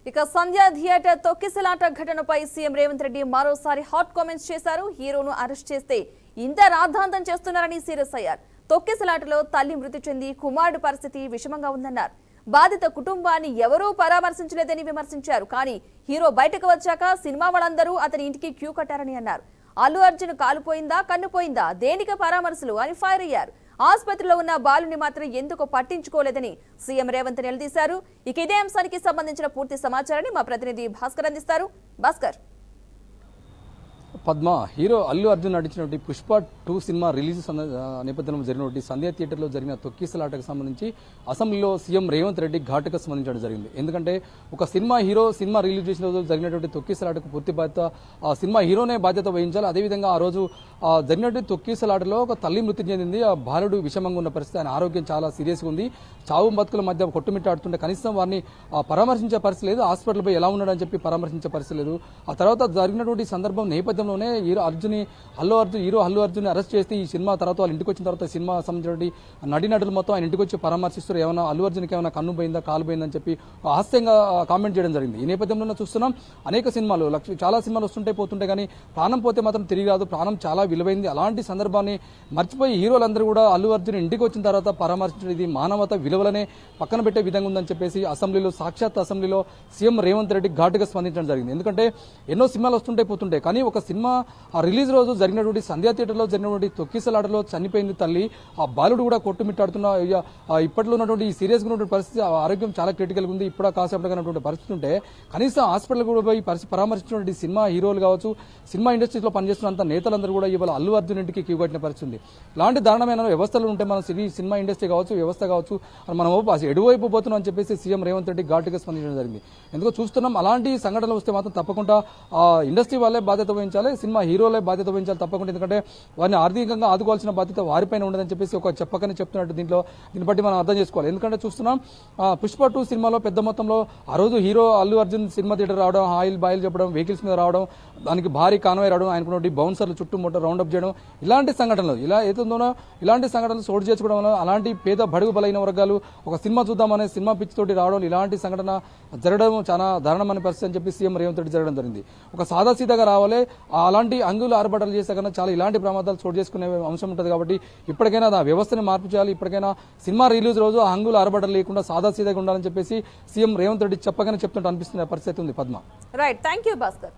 ఇక సంధ్య థియేటర్ తొక్కిసలాట ఘటనపై సీఎం రేవంత్ రెడ్డి మరోసారి హాట్ కామెంట్స్ చేశారు. హీరోను అరెస్ట్ చేస్తే ఇంత రాద్ధాంతం చేస్తున్నారని సీరియస్ అయ్యారు. తొక్కిసలాటలో తల్లి మృతి చెంది కుమారుడి పరిస్థితి విషమంగా ఉందన్నారు. బాధిత కుటుంబాన్ని ఎవరూ పరామర్శించలేదని విమర్శించారు. కానీ హీరో బయటకు వచ్చాక సినిమా వాళ్ళందరూ అతని ఇంటికి క్యూ కట్టారని అన్నారు. అల్లు అర్జున్ కాలుపోయిందా కన్నుపోయిందా దేనికి పరామర్శలు అని ఫైర్ అయ్యారు. ఆసుపత్రిలో ఉన్న బాలుని మాత్రం ఎందుకు పట్టించుకోలేదని సీఎం రేవంత్ నిలదీశారు. ఇక ఇదే అంశానికి సంబంధించిన పూర్తి సమాచారాన్ని మా ప్రతినిధి భాస్కర్ అందిస్తారు. భాస్కర్, పద్మ హీరో అల్లు అర్జున్ నటించినటువంటి పుష్ప 2 సినిమా రిలీజ్ నేపథ్యంలో జరిగినటువంటి సంధ్యా థియేటర్లో జరిగిన తొక్కిసలాటకు సంబంధించి అసెంబ్లీలో సీఎం రేవంత్ రెడ్డి ఘాటుగా స్పందించడం జరిగింది. ఎందుకంటే ఒక హీరో సినిమా రిలీజ్ చేసిన రోజు జరిగినటువంటి తొక్కిసలాటకు పూర్తి బాధ్యత ఆ సినిమా హీరోనే బాధ్యత వహించాలి. అదేవిధంగా ఆ రోజు జరిగినటువంటి తొక్కిసలాటలో ఒక తల్లి మృతి చెందింది. ఆ బాలుడు విషమంగా ఉన్న పరిస్థితి, ఆయన ఆరోగ్యం చాలా సీరియస్గా ఉంది. చావు బతుకుల మధ్య కొట్టుమిట్టాడుతుంటే కనీసం వారిని పరామర్శించే పరిస్థితి లేదు. హాస్పిటల్ పోయి ఎలా ఉన్నాడని చెప్పి పరామర్శించే పరిస్థితి లేదు. ఆ తర్వాత జరిగినటువంటి సందర్భం నేపథ్యంలోనే హీరో అల్లు అర్జున్ అరెస్ట్ చేస్తే ఈ సినిమా తర్వాత వాళ్ళ ఇంటికి వచ్చిన తర్వాత సినిమా సంబంధించిన నటీనటులు మొత్తం ఆయన ఇంటికి వచ్చి పరామర్శిస్తారు. ఏమైనా అల్లు అర్జున్కి ఏమైనా కన్ను పోయిందా కాలు పోయిందని చెప్పి హాస్యంగా కామెంట్ చేయడం జరిగింది. ఈ నేపథ్యంలో చూస్తున్నాం అనేక సినిమాలు చాలా సినిమాలు వస్తుంటాయి పోతుంటాయి, కానీ ప్రాణం పోతే మాత్రం తిరిగి రాదు. ప్రాణం చాలా విలువైంది. అలాంటి సందర్భాన్ని మర్చిపోయి హీరోలందరూ కూడా అల్లు అర్జున్ ఇంటికి వచ్చిన తర్వాత పరామర్శించడం ఇది మానవత విలువలనే పక్కన పెట్టే విధంగా ఉందని చెప్పేసి సాక్షాత్ అసెంబ్లీలో సీఎం రేవంత్ రెడ్డి ఘాటుగా స్పందించడం జరిగింది. ఎందుకంటే ఎన్నో సినిమాలు వస్తుంటాయి పోతుంటాయి, కానీ ఒక సినిమా ఆ రిలీజ్ రోజు జరిగినటువంటి సంధ్యా థియేటర్లో జరిగినటువంటి తొక్కిసలాటలో చనిపోయింది తల్లి. ఆ బాలుడు కూడా కొట్టుమిట్టాడుతున్న ఇప్పట్లో ఉన్నటువంటి ఈ సీరియస్ గా ఉన్నటువంటి పరిస్థితి, ఆరోగ్యం చాలా క్రిటికల్ ఉంది. ఇప్పుడు కాసేపటిగా ఉన్నటువంటి పరిస్థితి ఉంటే కనీసం హాస్పిటల్ కూడా పోయి పరామర్శించినటువంటి సినిమా హీరోలు కావచ్చు, సినిమా ఇండస్ట్రీలో పనిచేస్తున్నంత నేతలందరూ కూడా ఇవాళ అల్లు అర్జున్ ఇంటికి క్యూ కట్టిన పరిస్థితి ఉంది. ఇలాంటి దారుణమైన వ్యవస్థలు ఉంటే మన సినిమా ఇండస్ట్రీ కావచ్చు, వ్యవస్థ కావచ్చు, మనం ఎడువైపు పోతున్నాం అని చెప్పేసి సీఎం రేవంత్ రెడ్డి ఘాటుగా స్పందించడం జరిగింది. ఎందుకో చూస్తున్నాం అలాంటి సంఘటనలు వస్తే మాత్రం తప్పకుండా ఇండస్ట్రీ వాళ్ళే బాధ్యత వహించాలి, సినిమా హీరోలే బాధ్యత వహించాలి తప్పకుండా. ఎందుకంటే వారిని ఆర్థికంగా ఆదుకోవాల్సిన బాధ్యత వారిపైన ఉండదని చెప్పేసి ఒక చెప్పకనే చెప్తున్నట్టు దీన్ని బట్టి మనం అర్థం చేసుకోవాలి. ఎందుకంటే చూస్తున్నాం పుష్ప 2 సినిమాలో పెద్ద మొత్తంలో ఆ రోజు hero Allu Arjun cinema theatre రావడం, బాయిల్ చెప్పడం, వెహికల్స్ మీద రావడం, దానికి భారీ కాన్వాయ్ రావడం, ఆయనకున్నటువంటి బౌన్సర్లు చుట్టుముట్ట రౌండప్ చేయడం, ఇలాంటి సంఘటనలు ఇలాంటి సంఘటనలు చోటు చేసుకోవడం వల్ల అలాంటి పేద బడుగు బలైన వర్గాలు ఒక సినిమా చూద్దామనే సినిమా పిచ్చి తోటి రావడం, ఇలాంటి సంఘటన జరగడం చాలా దారుణమైన పరిస్థితి అని చెప్పి సీఎం రేవంత్ రెడ్డి జరగడం జరిగింది. ఒక సాదాసీదాగా రావాలి, అలాంటి అంగులు ఆర్భటాలు చేస్తే కన్నా చాలా ఇలాంటి ప్రమాదాలు చోటు చేసుకునే అంశం ఉంటుంది. కాబట్టి ఇప్పటికైనా ఆ వ్యవస్థని మార్పు చేయాలి. ఇప్పటికైనా సినిమా రిలీజ్ రోజు ఆ అంగులు ఆర్భటాలు లేకుండా సాదాసీదాగా ఉండాలని చెప్పేసి సీఎం రేవంత్ రెడ్డి చెప్పగానే చెప్తుంటే అనిపిస్తున్న పరిస్థితి ఉంది. Padma, right, thank you Bhaskar.